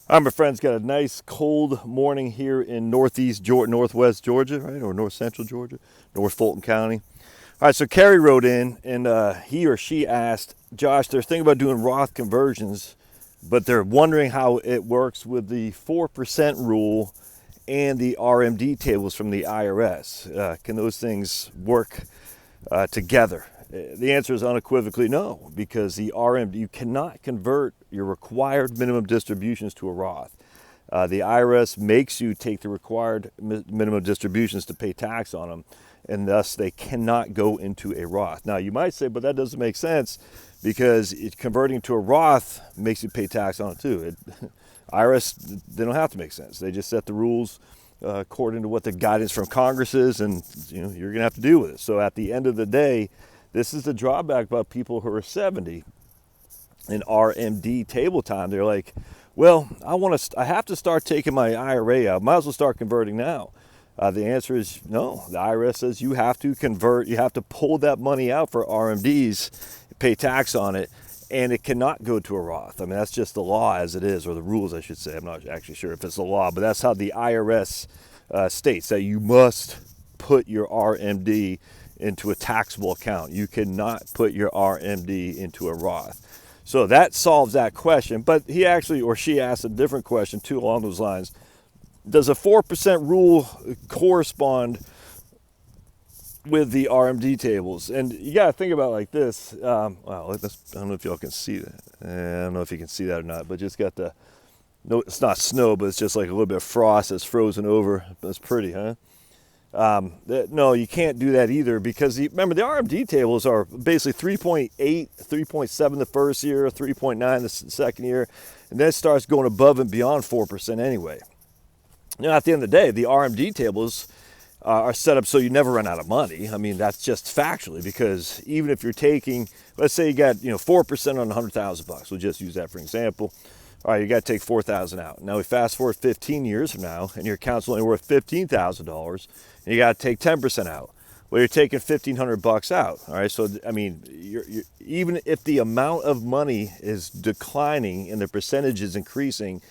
All right, my friends, got a nice cold morning here in northwest Georgia, right, or north central Georgia, North Fulton County. All right, so Kerry wrote in, and he or she asked, Josh, they're thinking about doing Roth conversions, but they're wondering how it works with the 4% rule and the RMD tables from the IRS. Can those things work together? The answer is unequivocally no, because the RMD, you cannot convert your required minimum distributions to a Roth. The IRS makes you take the required minimum distributions to pay tax on them, and thus they cannot go into a Roth. Now, you might say, but that doesn't make sense because converting to a Roth makes you pay tax on it too. IRS, they don't have to make sense. They just set the rules according to what the guidance from Congress is, and you're going to have to deal with it. So at the end of the day, this is the drawback about people who are 70 in RMD table time. They're like, well, I have to start taking my IRA out. Might as well start converting now. The answer is no. The IRS says you have to convert. You have to pull that money out for RMDs, pay tax on it, and it cannot go to a Roth. I mean, that's just the law as it is, or the rules, I should say. I'm not actually sure if it's the law, but that's how the IRS states that you must put your RMD into a taxable account. You cannot put your RMD into a Roth. So that solves that question. But he actually, or she asked a different question too along those lines. Does a 4% rule correspond with the RMD tables? And you got to think about it like this. Well, I don't know if y'all can see that. I don't know if you can see that or not, but just got no, it's not snow, but it's just like a little bit of frost that's frozen over. That's pretty, huh? No, you can't do that either because remember the RMD tables are basically 3.8, 3.7 the first year, 3.9 the second year, and then it starts going above and beyond 4% anyway. Now, at the end of the day, the RMD tables are set up so you never run out of money. I mean, that's just factually, because even if you're taking, let's say you got 4% on $100,000, we'll just use that for example. All right, you got to take $4,000 out. Now we fast forward 15 years from now, and your account's only worth $15,000, and you got to take 10% out. Well, you're taking $1,500 out. All right, so I mean, you're even if the amount of money is declining and the percentage is increasing,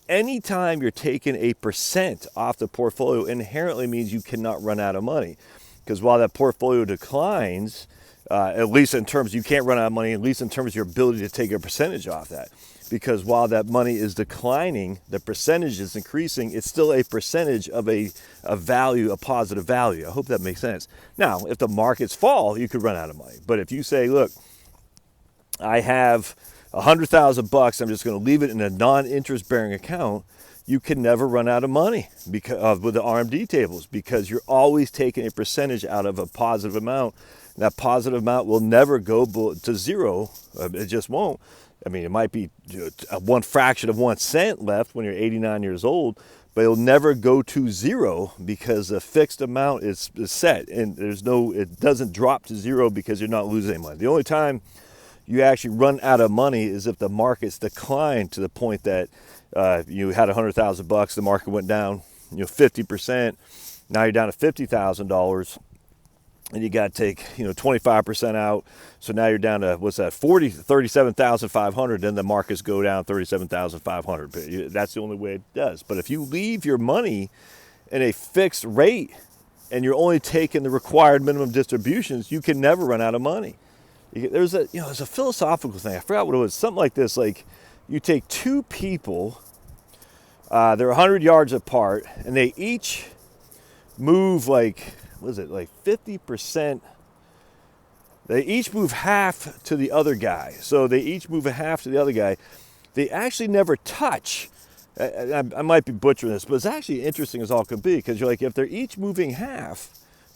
anytime you're taking a percent off the portfolio inherently means you cannot run out of money, because while that portfolio declines, at least in terms, you can't run out of money, at least in terms of your ability to take a percentage off that. Because while that money is declining, the percentage is increasing, it's still a percentage of a value, a positive value. I hope that makes sense. Now, if the markets fall, you could run out of money. But if you say, look, I have $100,000, I'm just going to leave it in a non-interest bearing account, you can never run out of money because with the RMD tables, because you're always taking a percentage out of a positive amount. And that positive amount will never go to zero. It just won't. I mean, it might be one fraction of 1 cent left when you're 89 years old, but it'll never go to zero because the fixed amount is set, and it doesn't drop to zero because you're not losing any money. The only time you actually run out of money is if the markets decline to the point that you had $100,000, the market went down 50%. Now you're down to $50,000. And you got to take 25% out, so now you're down to 37,500. Then the markets go down 37,500. That's the only way it does. But if you leave your money in a fixed rate and you're only taking the required minimum distributions, you can never run out of money. There's a philosophical thing. I forgot what it was. Something like this: like you take two people, they're 100 yards apart, and they each move like 50%. They each move half to the other guy. So they each move a half to the other guy. They actually never touch. I might be butchering this, but it's actually interesting as all could be, because you're like, if they're each moving half,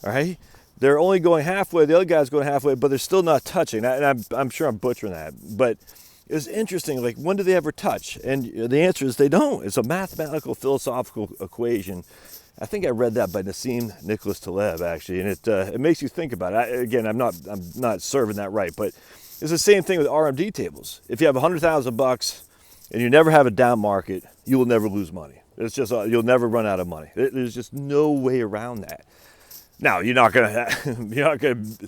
all right, they're only going halfway, the other guy's going halfway, but they're still not touching. And I'm sure I'm butchering that, but it's interesting, like, when do they ever touch? And the answer is they don't. It's a mathematical, philosophical equation. I think I read that by Nassim Nicholas Taleb, actually, and it makes you think about it. Again, I'm not serving that right, but it's the same thing with RMD tables. If you have $100,000 and you never have a down market, you will never lose money. It's just you'll never run out of money. There's just no way around that. Now, you're not gonna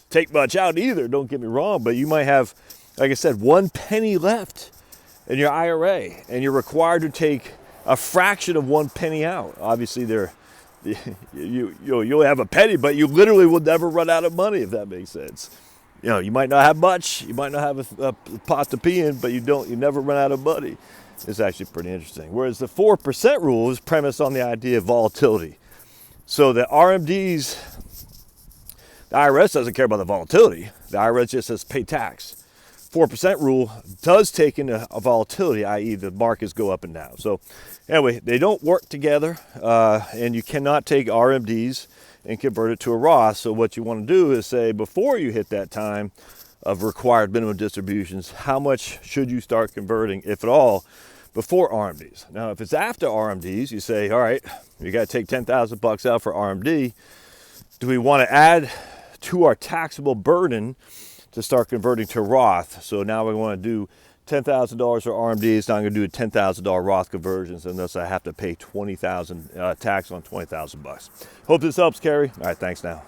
take much out either. Don't get me wrong, but you might have, like I said, 1 penny left in your IRA, and you're required to take a fraction of 1 penny out. Obviously, you'll have a penny, but you literally will never run out of money, if that makes sense. You might not have much, you might not have a pot to pee in, but you never run out of money. It's actually pretty interesting. Whereas the 4% rule is premised on the idea of volatility. So the RMDs, the IRS doesn't care about the volatility. The IRS just says pay tax. 4% rule does take into a volatility, i.e. the markets go up and down. So anyway, they don't work together, and you cannot take RMDs and convert it to a Roth. So what you want to do is say, before you hit that time of required minimum distributions, how much should you start converting, if at all, before RMDs? Now, if it's after RMDs, you say, all right, you got to take $10,000 out for RMD. Do we want to add to our taxable burden to start converting to Roth? So now we want to do $10,000 for RMDs. Now I'm going to do a $10,000 Roth conversions, and thus I have to pay $20,000 tax on $20,000. Hope this helps, Carrie. All right, thanks now.